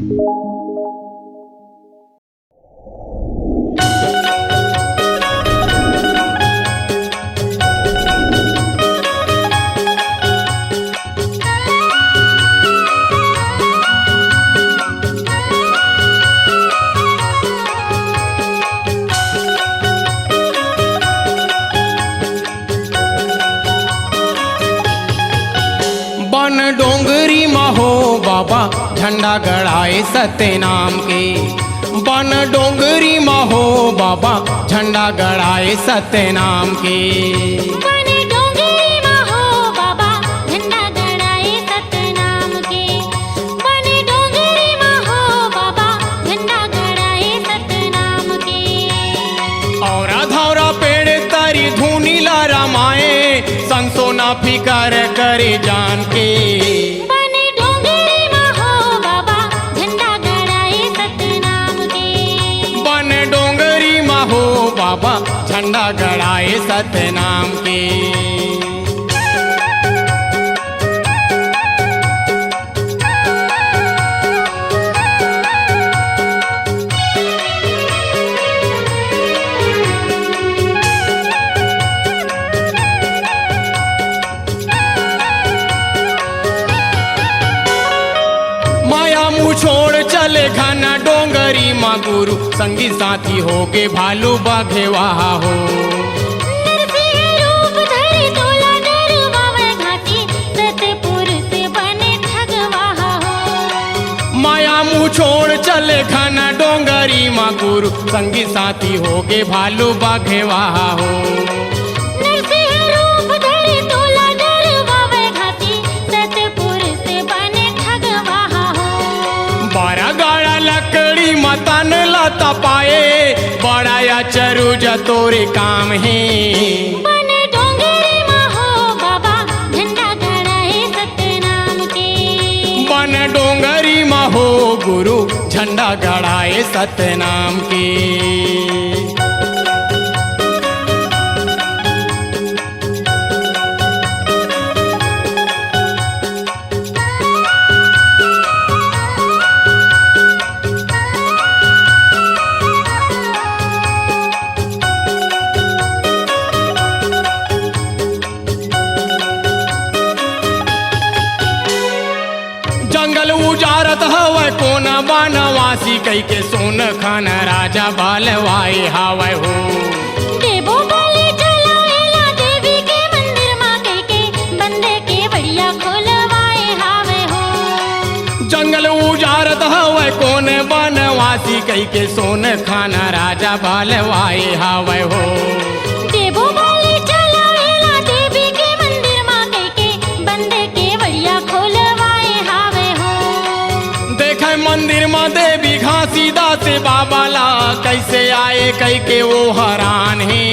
बन डोंगरी महो बाबा झंडा गड़ाए सत्य नाम के। बन डोंगरी महो बाबा झंडा गड़ाए सत्य नाम के। बन डोंगरी महो बाबा झंडा गड़ाए सत्य नाम के। बन डोंगरी महो बाबा झंडा गड़ाए सत्य नाम के। और धौरा पेड़ तरी धुनी ला रमाए संसो ना फिकर करे जान के। बन डोंगरी महो बाबा झंडा गड़ाए सत्य नाम के। बन डोंगरी महो बाबा झंडा गड़ाए सत्य नाम के। माया मुँह छोड़ चले घना डोंगरी माँ गुरु संगी साथी होगे भालू बघेवा हो। नरसिंह रूप धरि तोला डरवावे घाटी सतपुर से बने ठगवाहा हो। माया मुँह छोड़ चले घना डोंगरी माँ गुरु संगी साथी होगे भालू बघेवा हो। नरसिंह रूप धरि तोला डरवावे घाटी सतपुर से बने ठगवाहा हो। बारा गाड़ा लकड़ी मतन लता पाए बड़ाया चरु जतोरे काम है। बन डोंगरी महो बाबा झंडा गड़ाए सत्य नाम के। बन डोंगरी महो गुरु झंडा गड़ाए सत्य नाम के। जंगल उजारत हवै कोना बनवासी कई के सोन खान राजा बालवाए हावै हो। देवो बोले चलावेला देवी के मंदिर माँ के बंदे के बढ़िया खोलवाए हावे हो। जंगल उजारत हवै कोने बनवासी कई के सोन खान राजा बालवाए हावै हो। देवो बोले चलावेला देवी के मंदिर माँ के बंदे के बढ़िया खोलवाए हावे हो। देखे मंदिर में देवी घासी दासे बाबा ला कैसे आए कई के वो हैरान है।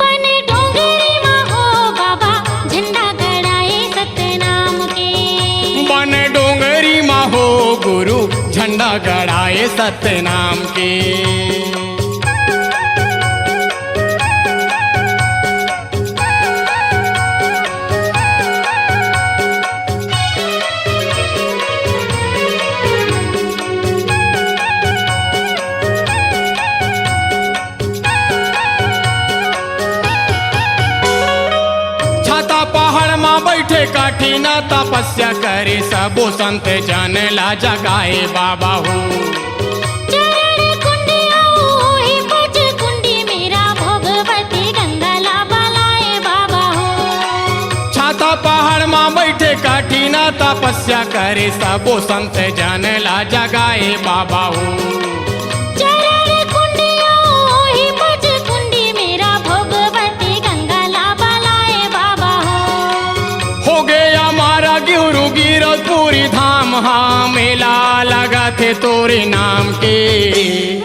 बन डोंगरी महो बाबा झंडा गड़ाए सत्य नाम के। बन डोंगरी महो गुरु झंडा गड़ाए सत्य नाम के। छाता पहाड़ माँ बैठे काठी ना तपस्या करे सबो संत जन ला जगाए बाबा हो। चरण कुंडी ओहि पच कुंडी मेरा भोगवती गंगा ला बलाए बाबा हो। छाता पहाड़ माँ बैठे काठी ना तपस्या करे सबो संत जन ला जगाए बाबा हो। चरण कुंडी ओहि पच कुंडी मेरा भोगवती गंगा ला बलाए बाबा हो। गया हमारा गिरु गिरत पूरी धाम हाँ मेला लगा थे तोरे नाम के।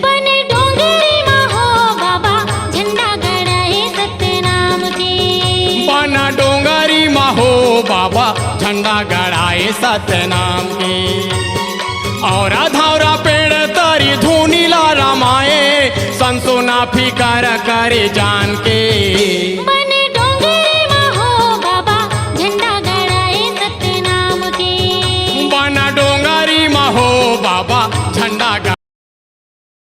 बन डोंगरी महो बाबा झंडा गड़ाए सत्य नाम के। बन डोंगरी महो बाबा झंडा गड़ाए सत्य नाम के। और धौरा पेड़ तरी धुनी ला रमाए संसो ना फिकर करे जान के। बन डोंगरी महो बाबा झंडा गड़ाए सत्य नाम के। बन डोंगरी महो बाबा झंडा